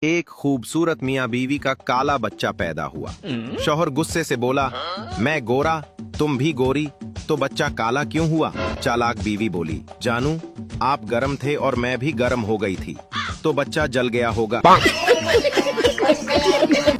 एक खूबसूरत मियाँ बीवी का काला बच्चा पैदा हुआ। शौहर गुस्से से बोला, मैं गोरा तुम भी गोरी, तो बच्चा काला क्यों हुआ? चालाक बीवी बोली, जानू आप गर्म थे और मैं भी गर्म हो गई थी, तो बच्चा जल गया होगा।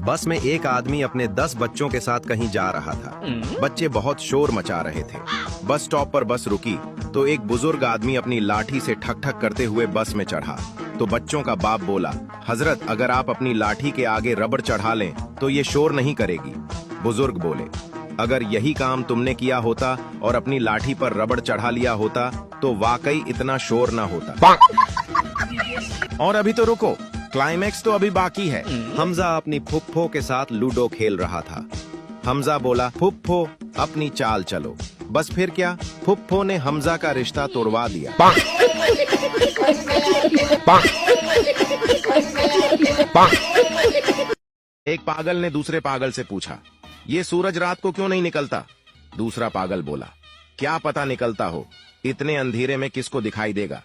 बस में एक आदमी अपने 10 बच्चों के साथ कहीं जा रहा था। बच्चे बहुत शोर मचा रहे थे। बस स्टॉप पर बस रुकी तो एक बुजुर्ग आदमी अपनी लाठी से ठक ठक करते हुए बस में चढ़ा। तो बच्चों का बाप बोला, हजरत अगर आप अपनी लाठी के आगे रबड़ चढ़ा लें तो ये शोर नहीं करेगी। बुजुर्ग बोले, अगर यही काम तुमने किया होता और अपनी लाठी पर रबड़ चढ़ा लिया होता तो वाकई इतना शोर ना होता। और अभी तो रुको, क्लाइमैक्स तो अभी बाकी है। हमजा अपनी फुफ्फो के साथ लूडो खेल रहा था। हमजा बोला, फुफ्फो अपनी चाल चलो। बस फिर क्या, फुफ्फो ने हमजा का रिश्ता तोड़वा दिया। एक पागल ने दूसरे पागल से पूछा, ये सूरज रात को क्यों नहीं निकलता? दूसरा पागल बोला, क्या पता निकलता हो, इतने अंधेरे में किसको दिखाई देगा।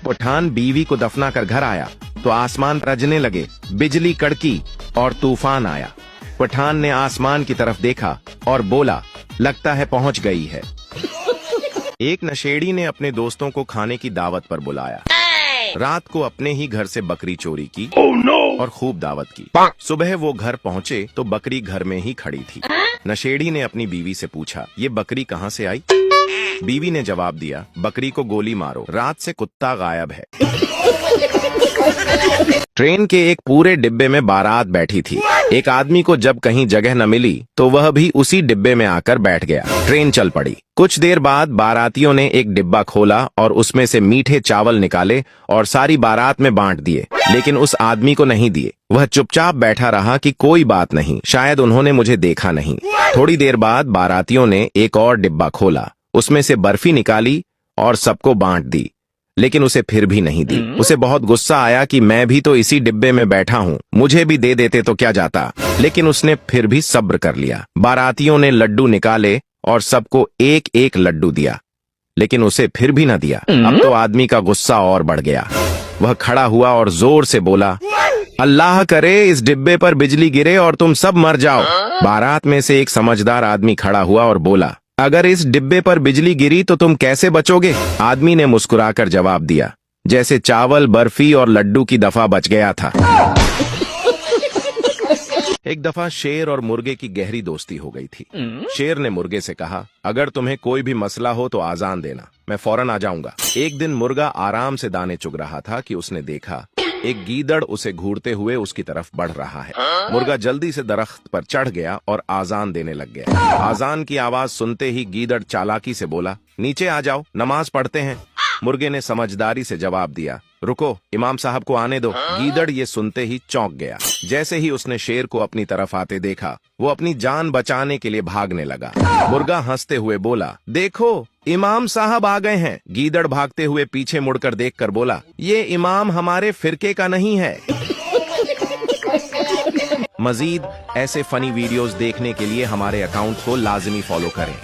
पठान बीवी को दफना कर घर आया तो आसमान रजने लगे, बिजली कड़की और तूफान आया। पठान ने आसमान की तरफ देखा और बोला, लगता है पहुंच गई है। एक नशेड़ी ने अपने दोस्तों को खाने की दावत पर बुलाया। रात को अपने ही घर से बकरी चोरी की और खूब दावत की। सुबह वो घर पहुंचे तो बकरी घर में ही खड़ी थी। नशेड़ी ने अपनी बीवी से पूछा, ये बकरी कहाँ से आई? बीवी ने जवाब दिया, बकरी को गोली मारो, रात से कुत्ता गायब है। ट्रेन के एक पूरे डिब्बे में बारात बैठी थी। एक आदमी को जब कहीं जगह न मिली तो वह भी उसी डिब्बे में आकर बैठ गया। ट्रेन चल पड़ी। कुछ देर बाद बारातियों ने एक डिब्बा खोला और उसमें से मीठे चावल निकाले और सारी बारात में बांट दिए, लेकिन उस आदमी को नहीं दिए। वह चुपचाप बैठा रहा कि कोई बात नहीं, शायद उन्होंने मुझे देखा नहीं। थोड़ी देर बाद बारातियों ने एक और डिब्बा खोला, उसमें से बर्फी निकाली और सबको बांट दी, लेकिन उसे फिर भी नहीं दी। उसे बहुत गुस्सा आया कि मैं भी तो इसी डिब्बे में बैठा हूँ, मुझे भी दे देते तो क्या जाता, लेकिन उसने फिर भी सब्र कर लिया। बारातियों ने लड्डू निकाले और सबको एक एक लड्डू दिया, लेकिन उसे फिर भी न दिया। अब तो आदमी का गुस्सा और बढ़ गया। वह खड़ा हुआ और जोर से बोला, अल्लाह करे इस डिब्बे पर बिजली गिरे और तुम सब मर जाओ। बारात में से एक समझदार आदमी खड़ा हुआ और बोला, अगर इस डिब्बे पर बिजली गिरी तो तुम कैसे बचोगे? आदमी ने मुस्कुराकर जवाब दिया, जैसे चावल, बर्फी और लड्डू की दफा बच गया था। एक दफा शेर और मुर्गे की गहरी दोस्ती हो गई थी। शेर ने मुर्गे से कहा, अगर तुम्हें कोई भी मसला हो तो आजान देना, मैं फौरन आ जाऊंगा। एक दिन मुर्गा आराम से दाने चुग रहा था कि उसने देखा एक गीदड़ उसे घूरते हुए उसकी तरफ बढ़ रहा है। मुर्गा जल्दी से दरख्त पर चढ़ गया और आजान देने लग गया। आजान की आवाज सुनते ही गीदड़ चालाकी से बोला, नीचे आ जाओ, नमाज पढ़ते हैं। मुर्गे ने समझदारी से जवाब दिया, रुको, इमाम साहब को आने दो। गीदड़ ये सुनते ही चौंक गया। जैसे ही उसने शेर को अपनी तरफ आते देखा, वो अपनी जान बचाने के लिए भागने लगा। मुर्गा हंसते हुए बोला, देखो इमाम साहब आ गए हैं। गीदड़ भागते हुए पीछे मुड़कर देखकर बोला, ये इमाम हमारे फिरके का नहीं है। मजीद ऐसे फनी वीडियोस देखने के लिए हमारे अकाउंट को लाजमी फॉलो करें।